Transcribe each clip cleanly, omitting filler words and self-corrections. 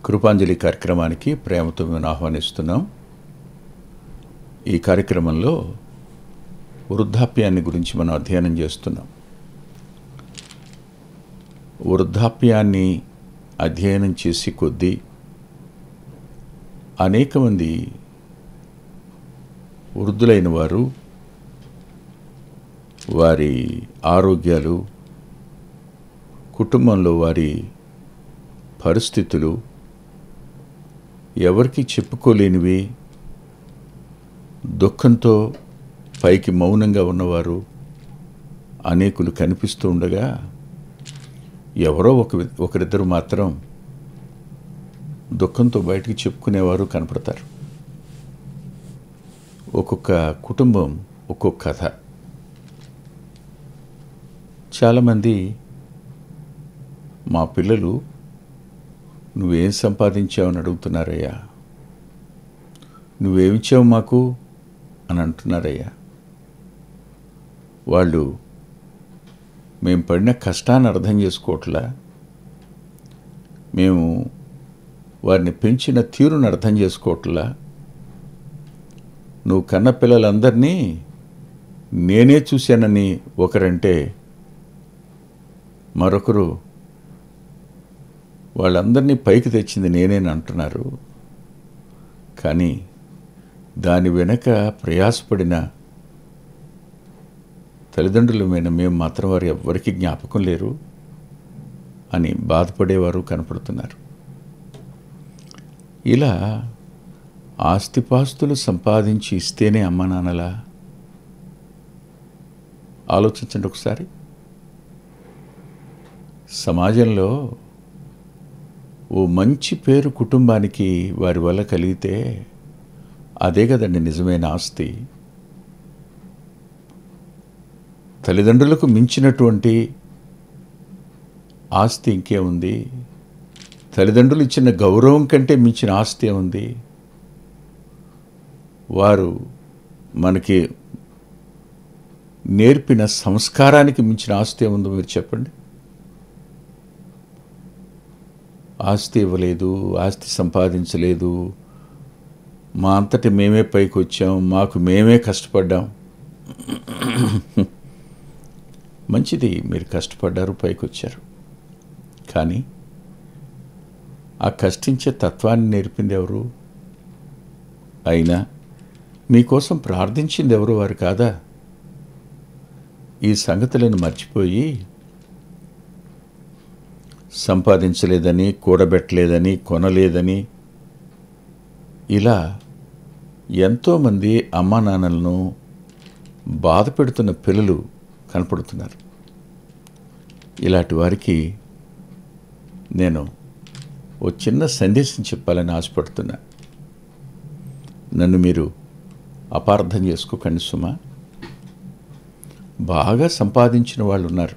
కృపాంజలి కార్యక్రమానికి ప్రేమతో మేము ఆహ్వానిస్తున్నాం. ఈ కార్యక్రమంలో వృద్ధాప్యాన్ని గురించి మనం అధ్యయనం చేస్తున్నాం. వృద్ధాప్యాన్ని అధ్యయనం చేసి కొద్దీ అనేక మంది వృద్ధులైన వారు వారి ఆరోగ్యాలు, కుటుంబంలో వారి పరిస్థితులు ఎవరికి చెప్పుకోలేనివి, దుఃఖంతో పైకి మౌనంగా ఉన్నవారు అనేకులు కనిపిస్తూ ఉండగా ఎవరో ఒకరిద్దరు మాత్రం దుఃఖంతో బయటికి చెప్పుకునేవారు కనపడతారు. ఒక్కొక్క కుటుంబం ఒక్కొక్క కథ. చాలామంది మా పిల్లలు నువ్వేం సంపాదించావని అడుగుతున్నారయ్యా, నువ్వేమిచ్చావు మాకు అని అంటున్నారయ్యా. వాళ్ళు మేము పడిన కష్టాన్ని అర్థం చేసుకోవట్లా, మేము వారిని పెంచిన తీరును అర్థం చేసుకోవట్లా. నువ్వు కన్న పిల్లలందరినీ నేనే చూశానని ఒకరంటే, మరొకరు వాళ్ళందరినీ పైకి తెచ్చింది నేనేని అంటున్నారు. కానీ దాని వెనక ప్రయాసపడిన తల్లిదండ్రులమైన మేము మాత్రం వారు ఎవ్వరికీ జ్ఞాపకం లేరు అని బాధపడేవారు కనపడుతున్నారు. ఇలా ఆస్తిపాస్తులు సంపాదించి ఇస్తేనే అమ్మ నాన్నలా? ఆలోచించండి ఒకసారి. సమాజంలో ఓ మంచి పేరు కుటుంబానికి వారి వల్ల కలిగితే అదే కదండి నిజమైన ఆస్తి. తల్లిదండ్రులకు మించినటువంటి ఆస్తి ఇంకేముంది? తల్లిదండ్రులు ఇచ్చిన గౌరవం కంటే మించిన ఆస్తి ఉంది? వారు మనకి నేర్పిన సంస్కారానికి మించిన ఆస్తి ఉందో మీరు చెప్పండి. ఆస్తి ఇవ్వలేదు, ఆస్తి సంపాదించలేదు, మా అంతటి మేమే పైకి వచ్చాం, మాకు మేమే కష్టపడ్డాం. మంచిది, మీరు కష్టపడ్డారు, పైకి వచ్చారు. కానీ ఆ కష్టించే తత్వాన్ని నేర్పింది ఎవరు? అయినా మీకోసం ప్రార్థించింది ఎవరు? వారు కాదా? ఈ సంగతులను మర్చిపోయి సంపాదించలేదని, కూడబెట్టలేదని, కొనలేదని ఇలా ఎంతోమంది అమ్మా నాన్నలను బాధ పెడుతున్న పిల్లలు కనపడుతున్నారు. ఇలాంటి వారికి నేను ఓ చిన్న సందేశం చెప్పాలని ఆశపడుతున్నా. నన్ను మీరు అపార్థం చేసుకోకండి సుమా. బాగా సంపాదించిన వాళ్ళు ఉన్నారు.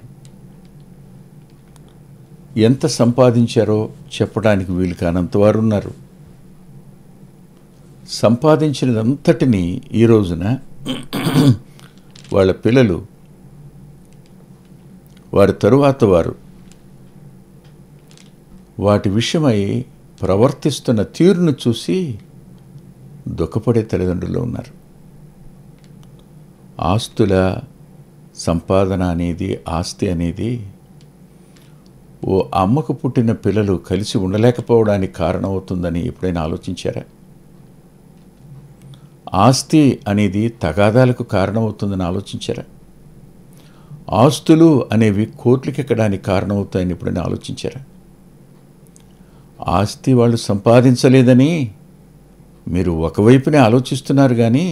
ఎంత సంపాదించారో చెప్పడానికి వీలు కానంత వారు ఉన్నారు. సంపాదించినదంతటినీ ఈ రోజున వాళ్ళ పిల్లలు, వారి తరువాత వారు వాటి విషయమై ప్రవర్తిస్తున్న తీరును చూసి దుఃఖపడే తల్లిదండ్రులు ఉన్నారు. ఆస్తుల సంపాదన అనేది, ఆస్తి అనేది ఓ అమ్మకు పుట్టిన పిల్లలు కలిసి ఉండలేకపోవడానికి కారణమవుతుందని ఎప్పుడైనా ఆలోచించారా? ఆస్తి అనేది తగాదాలకు కారణమవుతుందని ఆలోచించారా? ఆస్తులు అనేవి కోట్లకెక్కడానికి కారణమవుతాయని ఎప్పుడైనా ఆలోచించారా? ఆస్తి వాళ్ళు సంపాదించలేదని మీరు ఒకవైపునే ఆలోచిస్తున్నారు, కానీ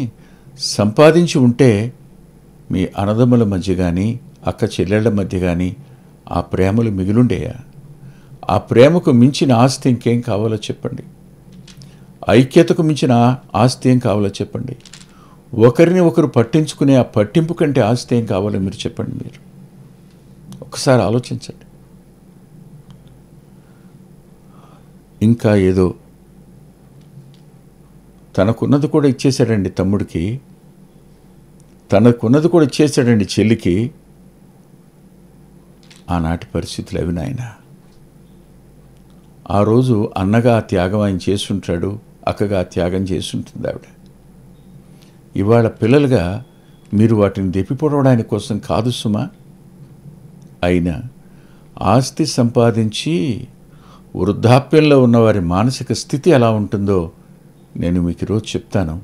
సంపాదించి ఉంటే మీ అన్నదమ్ముల మధ్య కానీ, అక్క చెల్లెళ్ల మధ్య కానీ ఆ ప్రేమలు మిగిలుండేయా? ఆ ప్రేమకు మించిన ఆస్తి ఇంకేం కావాలో చెప్పండి. ఐక్యతకు మించిన ఆస్తి ఏం కావాలో చెప్పండి. ఒకరిని ఒకరు పట్టించుకునే ఆ పట్టింపు కంటే ఆస్తి ఏం కావాలో మీరు చెప్పండి. మీరు ఒకసారి ఆలోచించండి. ఇంకా ఏదో తనకున్నది కూడా ఇచ్చేశాడండి తమ్ముడికి, తనకున్నది కూడా ఇచ్చేశాడండి చెల్లికి. ఆనాటి పరిస్థితులు అవి నాయన. ఆ రోజు అన్నగా ఆ త్యాగం ఆయన చేసుంటాడు, అక్కగా ఆ త్యాగం చేసుంటుంది ఆవిడ. ఇవాళ పిల్లలుగా మీరు వాటిని దెప్పిపొడవడానికి కోసం కాదు సుమా. అయినా ఆస్తి సంపాదించి వృద్ధాప్యంలో ఉన్నవారి మానసిక స్థితి ఎలా ఉంటుందో నేను మీకు ఈరోజు చెప్తాను.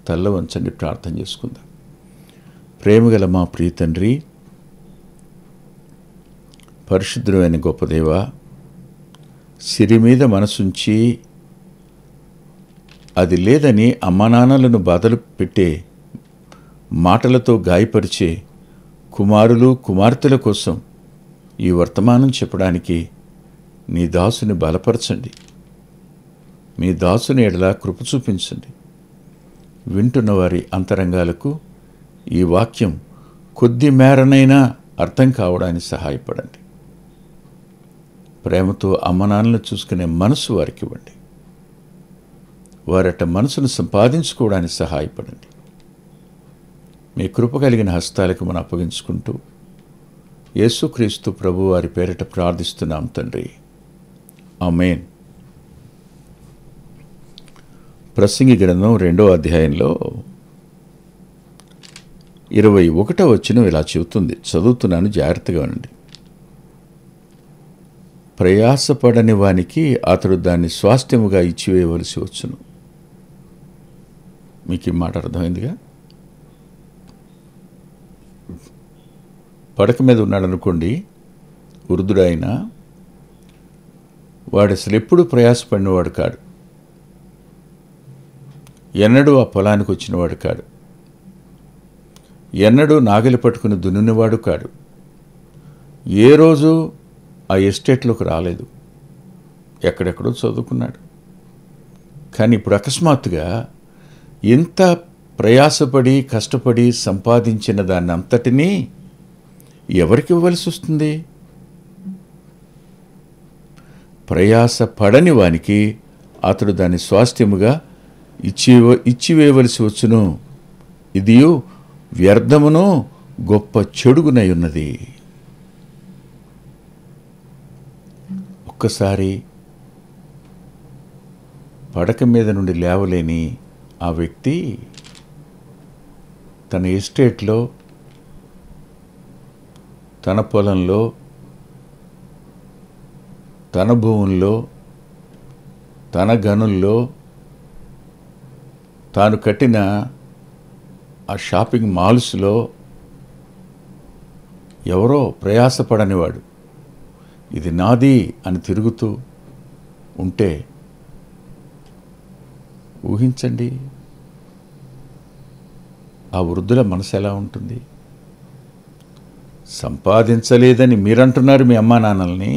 తల్ల వంచండి, ప్రార్థన చేసుకుందాం. ప్రేమగల మా ప్రియ తండ్రి, పరిశుద్ధుడైన గొప్ప దేవా, సిరి మీద మనసుంచి అది లేదని అమ్మానాన్నలను బాధలు పెట్టే మాటలతో గాయపరిచే కుమారులు కుమార్తెల కోసం ఈ వర్తమానం చెప్పడానికి నీ దాసుని బలపరచండి. మీ దాసుని ఎడల కృప చూపించండి. వింటున్న వారి అంతరంగాలకు ఈ వాక్యం కొద్ది మేరనైనా అర్థం కావడానికి సహాయపడండి. ప్రేమతో అమ్మనాన్నలు చూసుకునే మనసు వారికి ఇవ్వండి. వారట మనసును సంపాదించుకోవడానికి సహాయపడండి. మీ కృప కలిగిన హస్తాలకు మనం అప్పగించుకుంటూ యేసుక్రీస్తు ప్రభు వారి పేరిట ప్రార్థిస్తున్నాం తండ్రి, ఆమేన్. ప్రసంగి గ్రంథం 2వ అధ్యాయంలో 21వ వచనం ఇలా చెబుతుంది. చదువుతున్నాను, జాగ్రత్తగా వినండి. ప్రయాసపడని వానికి అతడు దాన్ని స్వాస్థ్యముగా ఇచ్చివేయవలసి వచ్చును. మీకు ఈ మాట అర్థమైందిగా? పడక మీద ఉన్నాడనుకోండి, వృద్ధుడైన వాడు అసలు ఎప్పుడు ప్రయాసపడినవాడు కాడు, ఎన్నడూ ఆ పొలానికి వచ్చినవాడు కాడు, ఎన్నడూ నాగలి పట్టుకుని దున్నినవాడు కాడు, ఏ రోజు ఆ ఎస్టేట్లోకి రాలేదు, ఎక్కడెక్కడో చదువుకున్నాడు. కానీ ఇప్పుడు అకస్మాత్తుగా ఇంత ప్రయాసపడి కష్టపడి సంపాదించిన దాన్ని అంతటినీ ఎవరికి ఇవ్వవలసి వస్తుంది? ప్రయాసపడని వానికి అతడు దాన్ని స్వాస్థ్యముగా ఇచ్చివేయవలసి వచ్చును. ఇది వ్యర్థమును గొప్ప చెడుగునై ఉన్నది. ఒక్కసారి పడక మీద నుండి లేవలేని ఆ వ్యక్తి తన ఎస్టేట్లో, తన పొలంలో, తన భూముల్లో, తన గనుల్లో, తాను కట్టిన ఆ షాపింగ్ మాల్స్లో ఎవరో ప్రయాసపడనివాడు ఇది నాది అని తిరుగుతూ ఉంటే ఊహించండి ఆ వృద్ధుల మనసు ఎలా ఉంటుంది. సంపాదించలేదని మీరంటున్నారు మీ అమ్మా నాన్నల్ని,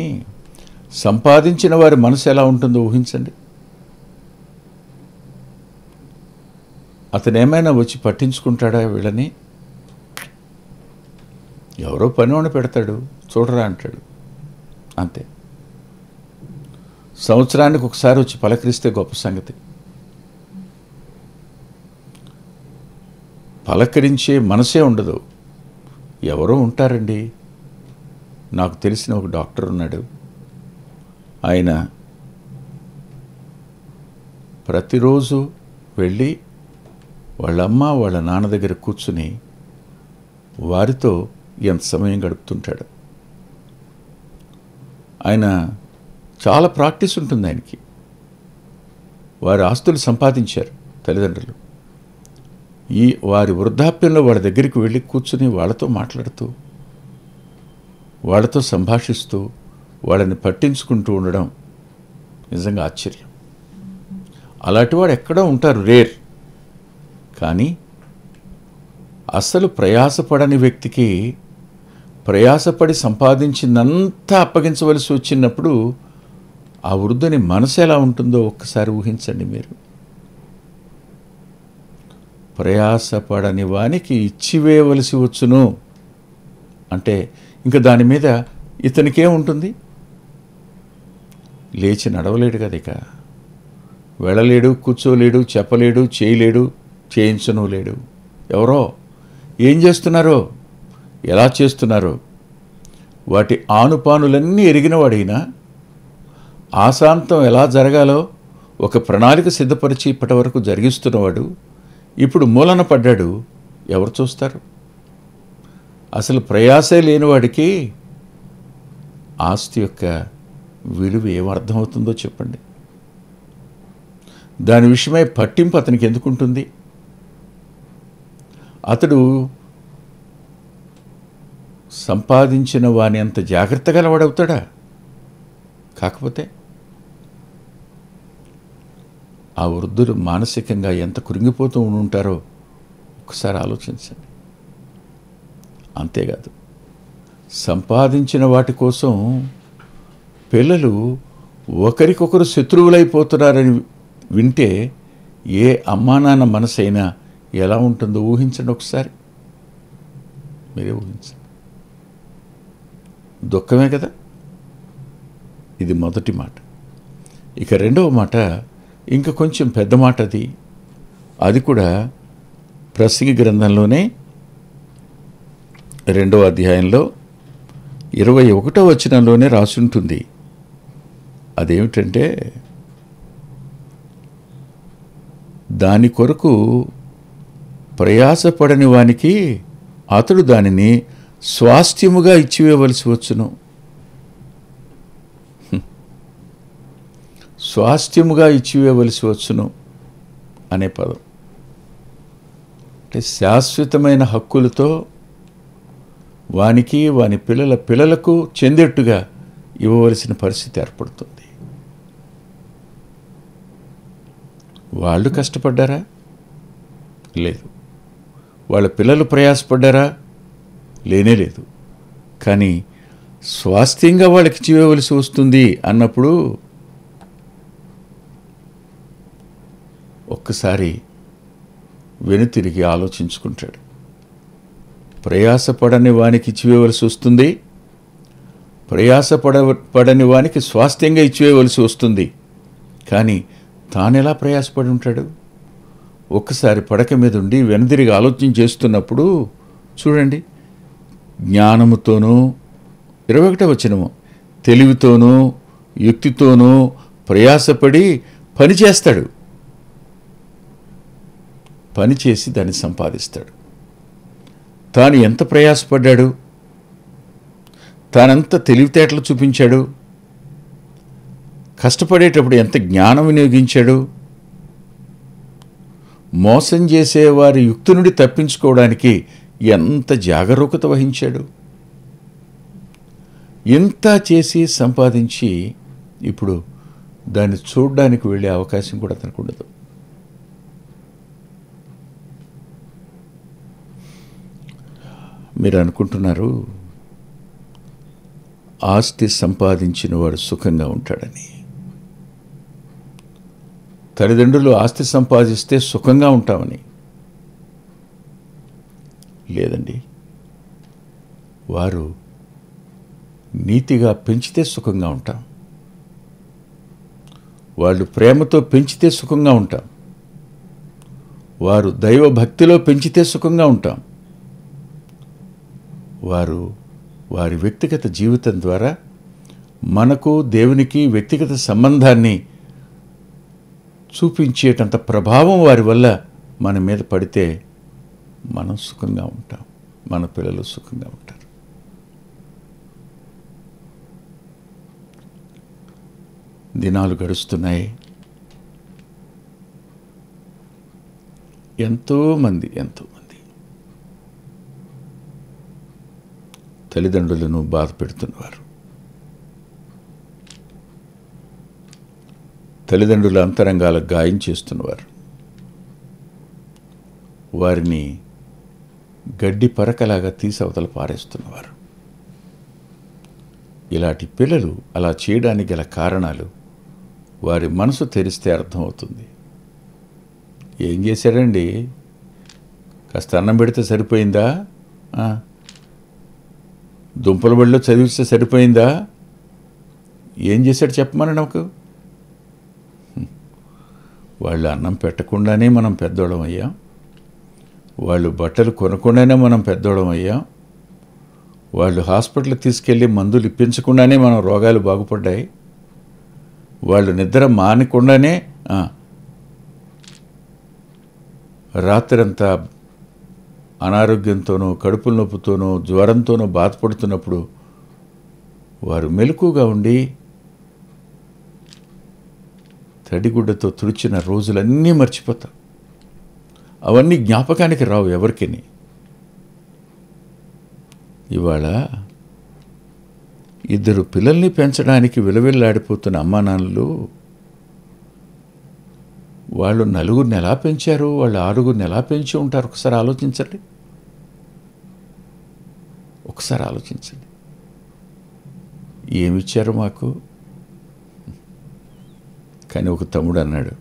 సంపాదించిన వారి మనసు ఎలా ఉంటుందో ఊహించండి. అతను ఏమైనా వచ్చి పట్టించుకుంటాడా వీళ్ళని? ఎవరో పనివాడిని పెడతాడు, చూడరా అంటాడు, అంతే. సంవత్సరానికి ఒకసారి వచ్చి పలకరిస్తే గొప్ప సంగతి. పలకరించే మనసే ఉండదు. ఎవరో ఉంటారండి. నాకు తెలిసిన ఒక డాక్టర్ ఉన్నాడు. ఆయన ప్రతిరోజు వెళ్ళి వాళ్ళమ్మ వాళ్ళ నాన్న దగ్గర కూర్చుని వారితో ఎంత సమయం గడుపుతుంటాడు. ఆయన చాలా ప్రాక్టీస్ ఉంటుంది ఆయనకి. వారి ఆస్తులు సంపాదించారు తల్లిదండ్రులు. వారి వృద్ధాప్యంలో వాళ్ళ దగ్గరికి వెళ్ళి కూర్చుని వాళ్ళతో మాట్లాడుతూ, వాళ్ళతో సంభాషిస్తూ, వాళ్ళని పట్టించుకుంటూ ఉండడం నిజంగా ఆశ్చర్యం. అలాంటి వాడు ఎక్కడో ఉంటారు, రేర్. కానీ అసలు ప్రయాసపడని వ్యక్తికి ప్రయాసపడి సంపాదించిందంతా అప్పగించవలసి వచ్చినప్పుడు ఆ వృద్ధుని మనసు ఎలా ఉంటుందో ఒక్కసారి ఊహించండి మీరు. ప్రయాసపడని వానికి ఇచ్చివేయవలసి వచ్చును అంటే ఇంకా దాని మీద ఇతనికేముంటుంది? లేచి నడవలేడు కదా, ఇక వెళ్ళలేడు, కూర్చోలేడు, చెప్పలేడు, చేయలేడు, చేయించను లేడు. ఎవరో ఏం చేస్తున్నారో, ఎలా చేస్తున్నారో, వాటి ఆనుపానులన్నీ ఎరిగినవాడైనా ఆశాంతం ఎలా జరగాలో ఒక ప్రణాళిక సిద్ధపరిచి ఇప్పటి వరకు జరిగిస్తున్నవాడు ఇప్పుడు మూలన పడ్డాడు. ఎవరు చూస్తారు? అసలు ప్రయాసే లేనివాడికి ఆస్తి యొక్క విలువ ఏమర్థమవుతుందో చెప్పండి. దాని విషయమై పట్టింపు అతనికి ఎందుకుంటుంది? అతడు సంపాదించిన వాని అంత జాగ్రత్తగా వాడవుతాడా? కాకపోతే ఆ వృద్ధులు మానసికంగా ఎంత కృంగిపోతూ ఉంటారో ఒకసారి ఆలోచించండి. అంతేకాదు, సంపాదించిన వాటి కోసం పిల్లలు ఒకరికొకరు శత్రువులైపోతున్నారని వింటే ఏ అమ్మా నాన్న మనసైనా ఎలా ఉంటుందో ఊహించండి ఒకసారి. మీరే ఊహించండి. దుఃఖమే కదా. ఇది మొదటి మాట. ఇక రెండవ మాట ఇంకా కొంచెం పెద్ద మాట. అది కూడా ప్రసంగి గ్రంథంలోనే 2వ అధ్యాయంలో 21వ వచనంలోనే రాసి ఉంటుంది. అదేమిటంటే, దాని కొరకు ప్రయాసపడని వానికి అతడు దానిని స్వాస్థ్యముగా ఇచ్చివేయవలసి వచ్చును. స్వాస్థ్యముగా ఇచ్చివేయవలసి వచ్చును అనే పదం అంటే శాశ్వతమైన హక్కులతో వానికి వాని పిల్లల పిల్లలకు చెందేట్టుగా ఇవ్వవలసిన పరిస్థితి ఏర్పడుతుంది. వాళ్ళు కష్టపడ్డారా? లేదు. వాళ్ళ పిల్లలు ప్రయాసపడ్డారా? లేనే లేదు. కానీ స్వాస్థ్యంగా వాళ్ళకి ఇచ్చివేయవలసి వస్తుంది అన్నప్పుడు ఒక్కసారి వెనుతిరిగి ఆలోచించుకుంటాడు. ప్రయాసపడని వానికి ఇచ్చివేయవలసి వస్తుంది, ప్రయాసపడని వానికి స్వాస్థ్యంగా ఇచ్చివేయవలసి వస్తుంది. కానీ తానెలా ప్రయాసపడి ఉంటాడు? ఒక్కసారి పడక మీద ఉండి వెనుతిరిగి ఆలోచన చేస్తున్నప్పుడు చూడండి, జ్ఞానముతోనూ 21వ వచనము తెలివితోనూ యుక్తితోనూ ప్రయాసపడి పనిచేస్తాడు. పనిచేసి దాన్ని సంపాదిస్తాడు. తాను ఎంత ప్రయాసపడ్డాడు, తానంత తెలివితేటలు చూపించాడు, కష్టపడేటప్పుడు ఎంత జ్ఞానం వినియోగించాడు, మోసం చేసేవారి యుక్తి నుండి తప్పించుకోవడానికి ఎంత జాగరూకత వహించాడు. ఇంత చేసి సంపాదించి ఇప్పుడు దాన్ని చూడడానికి వెళ్ళే అవకాశం కూడా అతనికి ఉండదు. మీరు అనుకుంటున్నారు ఆస్తి సంపాదించిన వాడు సుఖంగా ఉంటాడని. తల్లిదండ్రులు ఆస్తి సంపాదిస్తే సుఖంగా ఉంటామని లేదండి. వారు నీతిగా పెంచితే సుఖంగా ఉంటాం, వాళ్ళు ప్రేమతో పెంచితే సుఖంగా ఉంటాం, వారు దైవభక్తిలో పెంచితే సుఖంగా ఉంటాం, వారు వారి వ్యక్తిగత జీవితం ద్వారా మనకు దేవునికి వ్యక్తిగత సంబంధాన్ని చూపించేటంత ప్రభావం వారి వల్ల మన మీద పడితే మనం సుఖంగా ఉంటాం, మన పిల్లలు సుఖంగా ఉంటారు. దినాలు గడుస్తున్నాయి. ఎంతోమంది తల్లిదండ్రులను బాధ పెడుతున్నవారు, తల్లిదండ్రుల అంతరంగాలకు గాయం చేస్తున్నవారు, వారిని గడ్డి పరకలాగా తీసి అవతల పారేస్తున్నవారు. ఇలాంటి పిల్లలు అలా చేయడానికి గల కారణాలు వారి మనసు తెరిస్తే అర్థమవుతుంది. ఏం చేశాడండి? కాస్త అన్నం పెడితే సరిపోయిందా? దుంపల బడిలో చదివిస్తే సరిపోయిందా? ఏం చేశాడు చెప్పమని నాకు. వాళ్ళు అన్నం పెట్టకుండానే మనం పెద్దోళం అయ్యాం, వాళ్ళు బట్టలు కొనకుండానే మనం పెద్దోళం అయ్యాం, వాళ్ళు హాస్పిటల్కి తీసుకెళ్ళి మందులు ఇప్పించకుండానే మనం రోగాలు బాగుపడ్డాయి. వాళ్ళు నిద్ర మానకుండానే రాత్రంతా అనారోగ్యంతోనో కడుపుల నొప్పితోనో జ్వరంతోనో బాధపడుతున్నప్పుడు వారు మెలకుగా ఉండి తడిగుడ్డతో తుడిచిన రోజులన్నీ మర్చిపోతాం. అవన్నీ జ్ఞాపకానికి రావు ఎవరికి. ఇవాళ ఇద్దరు పిల్లల్ని పెంచడానికి విలవిల్లాడిపోతున్న అమ్మానాన్నలు వాళ్ళు నలుగురిని ఎలా పెంచారు, వాళ్ళు ఆరుగురిని ఎలా పెంచి ఉంటారు? ఒకసారి ఆలోచించండి. ఏమిచ్చారు మాకు? కానీ ఒక తమ్ముడు అన్నాడు,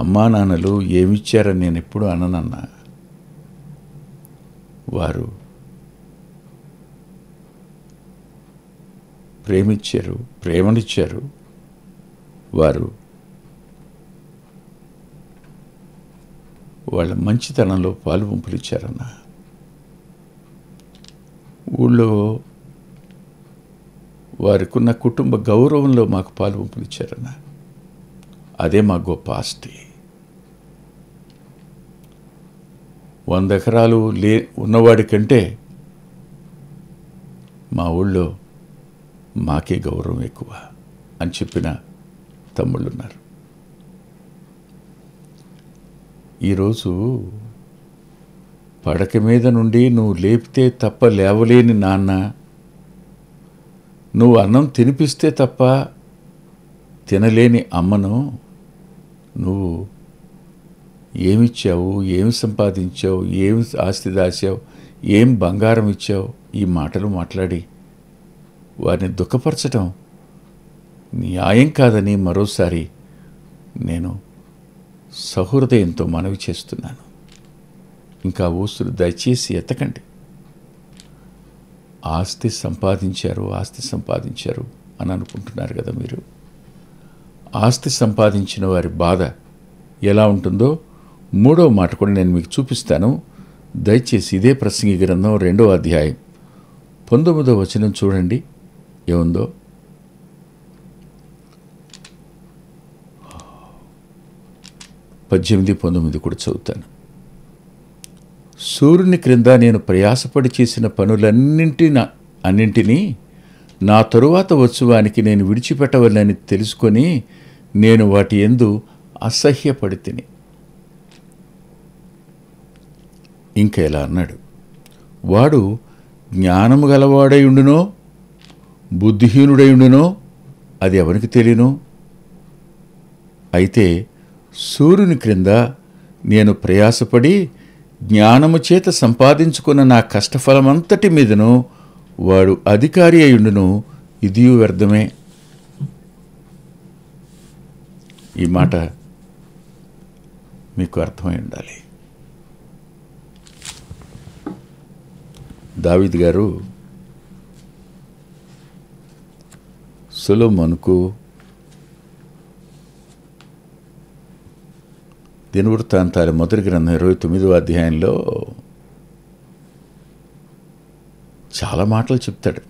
అమ్మా నాన్నలు ఏమిచ్చారని నేను ఎప్పుడు అననన్నా. వారు ప్రేమించారు, ప్రేమనిచ్చారు. వారు వాళ్ళ మంచితనంలో పాలు పంపులిచ్చారన్న. ఊళ్ళో వారికున్న కుటుంబ గౌరవంలో మాకు పాలు పంపులిచ్చారన్న. అదే మా గొప్ప ఆస్తి. 100 ఎకరాలు ఉన్నవాడి కంటే మా ఊళ్ళో మాకే గౌరవం ఎక్కువ అని చెప్పిన తమ్ముళ్ళున్నారు. ఈరోజు పడక మీద నుండి నువ్వు లేపితే తప్ప లేవలేని నాన్న, నువ్వు అన్నం తినిపిస్తే తప్ప తినలేని అమ్మను నువ్వు ఏమిచ్చావు, ఏమి సంపాదించావు, ఏమి ఆస్తి దాచావు, ఏం బంగారం ఇచ్చావు? ఈ మాటలు మాట్లాడి వారిని దుఃఖపరచడం న్యాయం కాదని మరోసారి నేను సహృదయంతో మనవి చేస్తున్నాను. ఇంకా ఊసులు దయచేసి ఎత్తకండి. ఆస్తి సంపాదించారు అని అనుకుంటున్నారు కదా మీరు. ఆస్తి సంపాదించిన వారి బాధ ఎలా ఉంటుందో 3వ మాట కూడా నేను మీకు చూపిస్తాను. దయచేసి ఇదే ప్రసంగి గ్రంథం 2వ అధ్యాయం 19వ వచనం చూడండి ఏముందో. పద్దెనిమిది 19 కూడా చదువుతాను. సూర్యుని క్రింద నేను ప్రయాసపడి చేసిన అన్నింటినీ నా తరువాత వచ్చువానికి నేను విడిచిపెట్టవలని తెలుసుకొని నేను వాటి యందు అసహ్యపడి తిని. ఇంకా ఇలా అన్నాడు, వాడు జ్ఞానము గలవాడై ఉండునో బుద్ధిహీనుడై ఉండునో అది ఎవరికి తెలియను. అయితే సూర్యుని క్రింద నేను ప్రయాసపడి జ్ఞానము చేత సంపాదించుకున్న నా కష్టఫలమంతటి మీదను వాడు అధికారి అయ్యుండును, ఇదియు వ్యర్థమే. ఈ మాట మీకు అర్థమై ఉండాలి. దావీదు గారు సొలొమోనుకు దినవృత్తాంతాల మొదటి గ్రంథం 29వ అధ్యాయంలో చాలా మాటలు చెప్తాడు.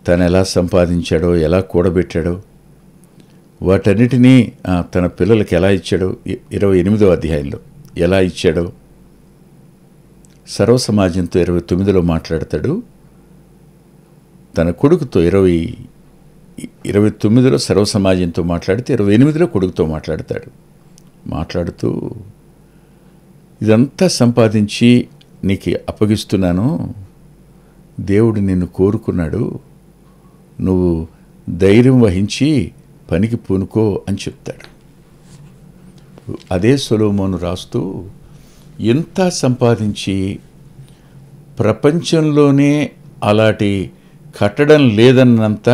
తను ఎలా సంపాదించాడో, ఎలా కూడబెట్టాడో, వాటన్నిటినీ తన పిల్లలకి ఎలా ఇచ్చాడో 28వ అధ్యాయంలో ఎలా ఇచ్చాడో, సర్వసమాజంతో 29లో మాట్లాడతాడు. తన కొడుకుతో 29లో సర్వసమాజంతో మాట్లాడితే 28లో కొడుకుతో మాట్లాడుతూ ఇదంతా సంపాదించి నీకు అప్పగిస్తున్నాను, దేవుడు నిన్ను కోరుకున్నాడు, నువ్వు ధైర్యం వహించి పనికి పూనుకో అని చెప్తాడు. అదే సొలొమోను రాస్తూ ఎంత సంపాదించి ప్రపంచంలోనే అలాంటి కట్టడం లేదన్నంత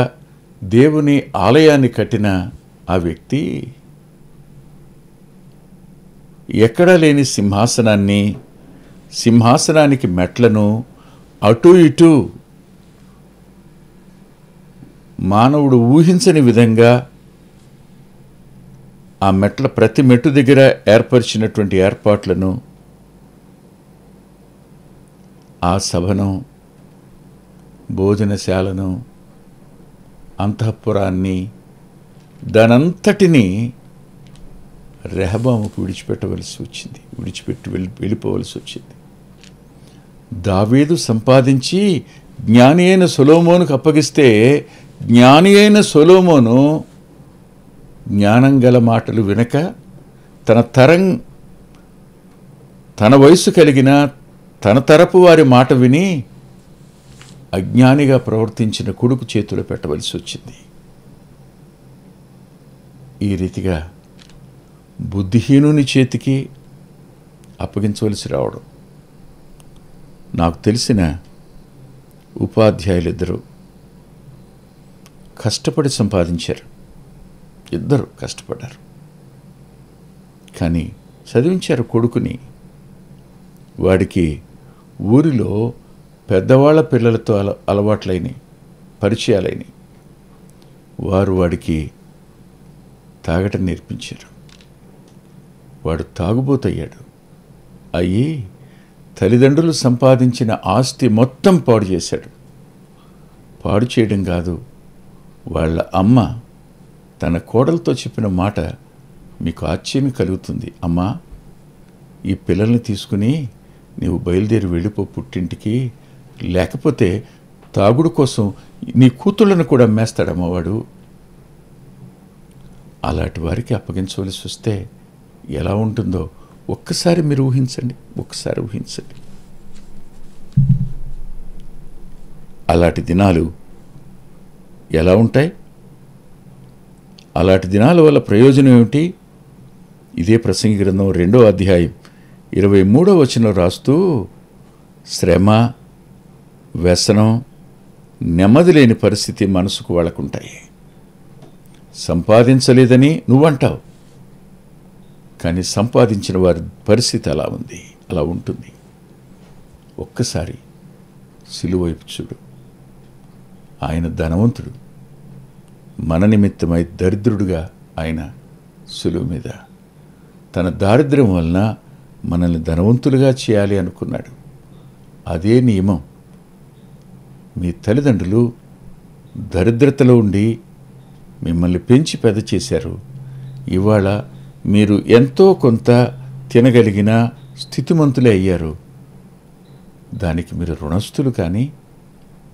దేవుని ఆలయాన్ని కట్టిన ఆ వ్యక్తి ఎక్కడా లేని సింహాసనానికి మెట్లను అటు ఇటు మానవుడు ఊహించని విధంగా ఆ మెట్ల ప్రతి మెట్టు దగ్గర ఏర్పరిచినటువంటి ఏర్పాట్లను ఆ సభను, భోజనశాలను, అంతఃపురాన్ని, దానంతటినీ రెహబాముకు విడిచిపెట్టి వెళ్ళిపోవలసి వచ్చింది. దావీదు సంపాదించి జ్ఞాని అయిన సొలొమోనుకు అప్పగిస్తే, జ్ఞాని అయిన సొలొమోను జ్ఞానం గల మాటలు వినక తన వయసు కలిగిన తన తరపు వారి మాట విని అజ్ఞానిగా ప్రవర్తించిన కొడుకు చేతిలో పెట్టవలసి వచ్చింది. ఈ రీతిగా బుద్ధిహీనుని చేతికి అప్పగించవలసి రావడం. నాకు తెలిసిన ఉపాధ్యాయులిద్దరూ కష్టపడి సంపాదించారు. ఇద్దరు కష్టపడ్డారు, కానీ చదివించారు కొడుకుని. వాడికి ఊరిలో పెద్దవాళ్ళ పిల్లలతో అలవాట్లైనవి, పరిచయాలైనవి. వారు వాడికి తాగటం నేర్పించారు. వాడు తాగుబోతయ్యాడు. అయ్యి తల్లిదండ్రులు సంపాదించిన ఆస్తి మొత్తం పాడు చేశాడు. పాడు చేయడం కాదు, వాళ్ళ అమ్మ తన కోడలతో చెప్పిన మాట మీకు ఆశ్చర్యం కలుగుతుంది. అమ్మా, ఈ పిల్లల్ని తీసుకుని నీవు బయలుదేరి వెళ్ళిపో పుట్టింటికి, లేకపోతే తాగుడు కోసం నీ కూతుళ్ళను కూడా అమ్మేస్తాడమ్మా వాడు. అలాంటి వారికి అప్పగించవలసి వస్తే ఎలా ఉంటుందో ఒక్కసారి మీరు ఊహించండి. అలాంటి దినాలు ఎలా ఉంటాయి? అలాంటి దినాల వల్ల ప్రయోజనం ఏమిటి? ఇదే ప్రసంగి గ్రంథం 2వ అధ్యాయం 23వ వచనంలో రాస్తూ, శ్రమ, వ్యసనం, నెమ్మది లేని పరిస్థితి మనసుకు వాళ్ళకుంటాయి. సంపాదించలేదని నువ్వంటావు, కానీ సంపాదించిన వారి పరిస్థితి అలా ఉంటుంది. ఒక్కసారి సిలువైపు చూడు. ఆయన ధనవంతుడు. మన నిమిత్తమై దరిద్రుడుగా ఆయన సిలువ మీద తన దారిద్ర్యం వలన మనల్ని ధనవంతులుగా చేయాలి అనుకున్నాడు. అదే నియమం. మీ తల్లిదండ్రులు దరిద్రతలో ఉండి మిమ్మల్ని పెంచి పెద్ద చేశారు. ఇవాళ మీరు ఎంతో కొంత తినగలిగిన స్థితిమంతులే అయ్యారు. దానికి మీరు రుణస్థులు, కానీ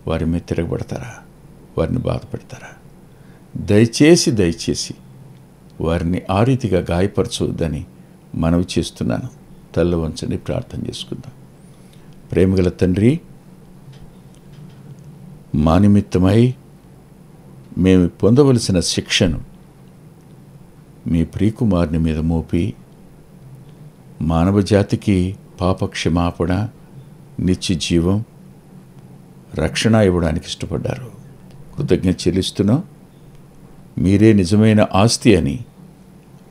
వారి మీద తిరగబడతారా? వారిని బాధపెడతారా? దయచేసి వారిని ఆ రీతిగా గాయపరచవద్దని మనవి చేస్తున్నాను. తల్ల వంచని ప్రార్థన చేసుకుందాం. ప్రేమగల తండ్రి, మా నిమిత్తమై మేము పొందవలసిన శిక్షను మీ ప్రియకుమారుని మీద మోపి మానవ జాతికి పాపక్షమాపణ, నిత్య జీవం, రక్షణ ఇవ్వడానికి ఇష్టపడ్డారు. కృతజ్ఞత చెల్లిస్తున్నాం. మీరే నిజమైన ఆస్తి అని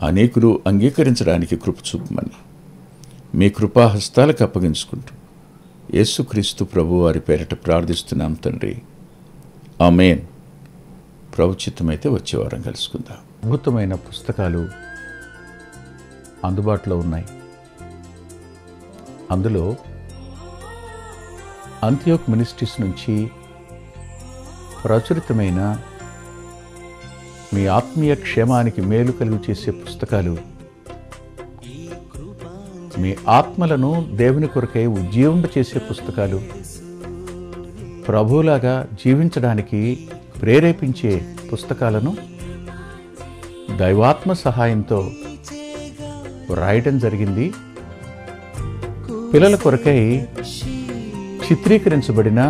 అనేకులు అంగీకరించడానికి కృప చూపమని మీ కృపాహస్తాలకు అప్పగించుకుంటూ యేసుక్రీస్తు ప్రభు వారి పేరట ప్రార్థిస్తున్నాం తండ్రి. ఆమేన్. ప్రభుచిత్తమైతే వచ్చే వారం కలుసుకుందాం. అద్భుతమైన పుస్తకాలు అందుబాటులో ఉన్నాయి. అందులో అంత్యోక్ మినిస్ట్రీస్ నుంచి ప్రచురితమైన మీ ఆత్మీయ క్షేమానికి మేలు కలుగు చేసే పుస్తకాలు, మీ ఆత్మలను దేవుని కొరకై ఉజ్జీవింపచేసే పుస్తకాలు, ప్రభువులాగా జీవించడానికి ప్రేరేపించే పుస్తకాలను దైవాత్మ సహాయంతో రాయటం జరిగింది. పిల్లల కొరకై చిత్రీకరించబడిన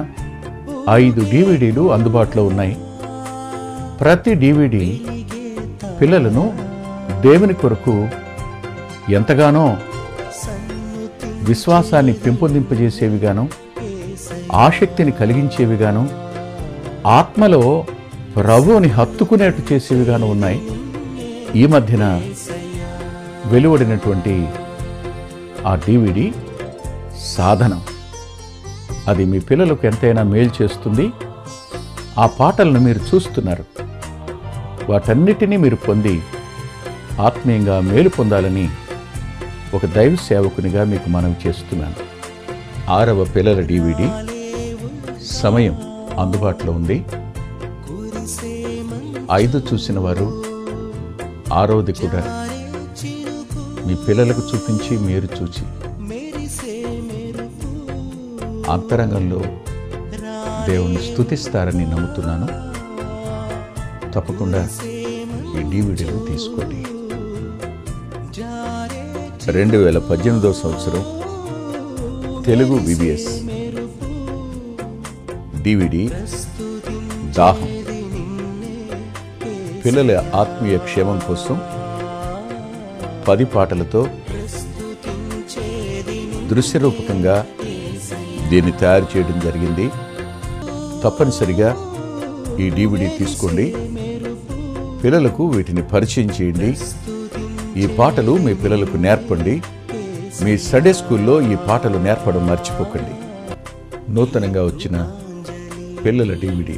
5 DVDలు అందుబాటులో ఉన్నాయి. ప్రతి DVD పిల్లలను దేవుని కొరకు ఎంతగానో విశ్వాసాన్ని పెంపొందింపజేసేవిగాను, ఆసక్తిని కలిగించేవిగాను, ఆత్మలో ప్రభువుని హత్తుకునేట్టు చేసేవిగాను ఉన్నాయి. ఈ మధ్యన వెలువడినటువంటి ఆ DVD సాధనం, అది మీ పిల్లలకు ఎంతైనా మేలు చేస్తుంది. ఆ పాటలను మీరు చూస్తున్నారు. వాటన్నిటినీ మీరు పొంది ఆత్మీయంగా మేలు పొందాలని ఒక దైవ సేవకునిగా మీకు మనవి చేస్తున్నాను. 6వ పిల్లల DVD సమయం అందుబాటులో ఉంది. 5 చూసిన వారు 6వది కూడా మీ పిల్లలకు చూపించి మీరు చూచి అంతరంగంలో దేవుని స్తుతిస్తారని నమ్ముతున్నాను. తప్పకుండా ఈ DVDలు తీసుకోండి. 2018వ సంవత్సరం తెలుగు VBS DVD దాహం, పిల్లల ఆత్మీయ క్షేమం కోసం 10 పాటలతో దృశ్యరూపకంగా దీన్ని తయారు చేయడం జరిగింది. తప్పనిసరిగా ఈ DVD తీసుకోండి. పిల్లలకు వీటిని పరిచయం చేయండి. ఈ పాటలు మీ పిల్లలకు నేర్పండి. మీ సండే స్కూల్లో ఈ పాటలు నేర్పడం మర్చిపోకండి. నూతనంగా వచ్చిన పిల్లల DVD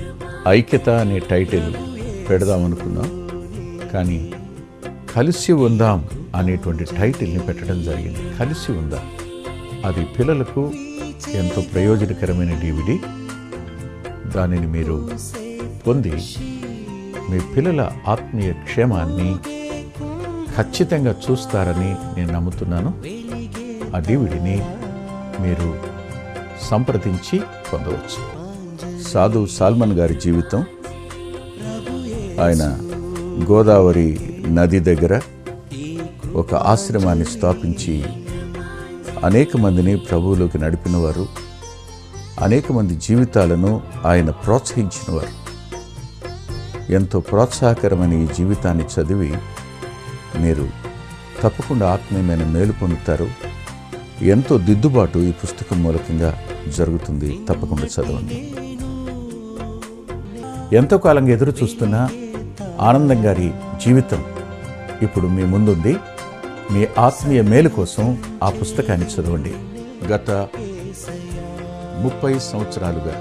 ఐక్యత అనే టైటిల్ పెడదామనుకున్నాం, కానీ కలిసి ఉందాం అనేటువంటి టైటిల్ని పెట్టడం జరిగింది. కలిసి ఉందాం, అది పిల్లలకు ఎంతో ప్రయోజనకరమైన DVD. దానిని మీరు పొంది మీ పిల్లల ఆత్మీయ క్షేమాన్ని ఖచ్చితంగా చూస్తారని నేను నమ్ముతున్నాను. ఆ DVDని మీరు సంప్రదించి పొందవచ్చు. సాధు సాల్మన్ గారి జీవితం, ఆయన గోదావరి నది దగ్గర ఒక ఆశ్రమాన్ని స్థాపించి అనేక మందిని ప్రభువులోకి నడిపినవారు, అనేక మంది జీవితాలను ఆయన ప్రోత్సహించినవారు. ఎంతో ప్రోత్సాహకరమైన ఈ జీవితాన్ని చదివి మీరు తప్పకుండా ఆత్మీయమైన మేలు పొందుతారు. ఎంతో దిద్దుబాటు ఈ పుస్తకం మూలకంగా జరుగుతుంది. తప్పకుండా చదవండి. ఎంతో కాలంగా ఎదురు చూస్తున్న ఆనందం గారి జీవితం ఇప్పుడు మీ ముందుంది. మీ ఆత్మీయ మేలు కోసం ఆ పుస్తకాన్ని చదవండి. గత 30 సంవత్సరాలుగా,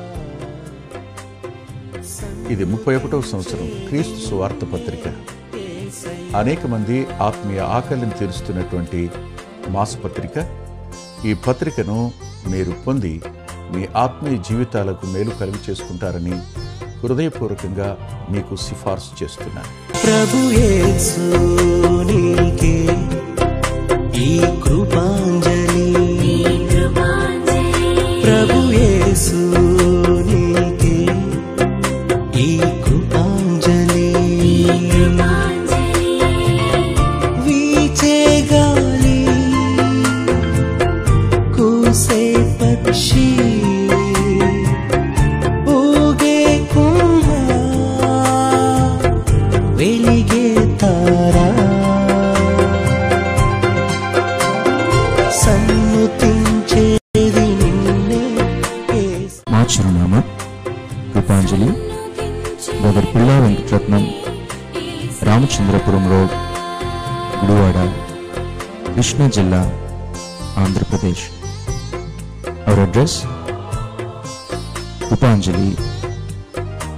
ఇది 31వ సంవత్సరం, క్రీస్తు సువార్త పత్రిక అనేక మంది ఆత్మీయ ఆకలిని తీరుస్తున్నటువంటి మాసపత్రిక. ఈ పత్రికను మీరు పొంది మీ ఆత్మీయ జీవితాలకు మేలు కలుగు చేసుకుంటారని హృదయపూర్వకంగా మీకు సిఫార్సు చేస్తున్నాను. ప్రభు యేసు నీకే ఈ కృపాంజలి, ప్రభు యేసు నీకే ఈ కృపాంజలి. వీచే గాలి, కూసే పక్షి, ఊగే కుంభ, వెలిగే తారా, సన్నుతించేది నిన్నే. మా చిరునామా కృపాంజలి, బ్రదర్ పిల్లా వెంకటరత్నం, రామచంద్రపురం రోడ్, గుడివాడ, కృష్ణా జిల్లా, Andhra Pradesh. Our address: Krupanjali,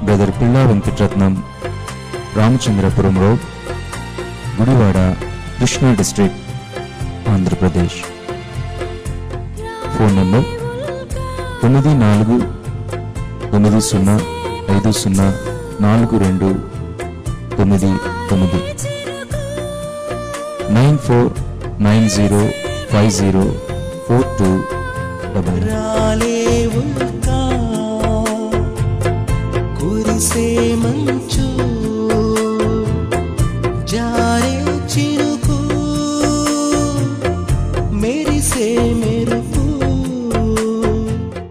brother Pilla Venkataratnam, Ramachandrapuram road, Gudivada, Krishna district, Andhra Pradesh. Phone number 9490504299 9490504299. రాలేవుగా కురిసే మంచు, జారే చిరుకు, మెరిసే మెరుపు.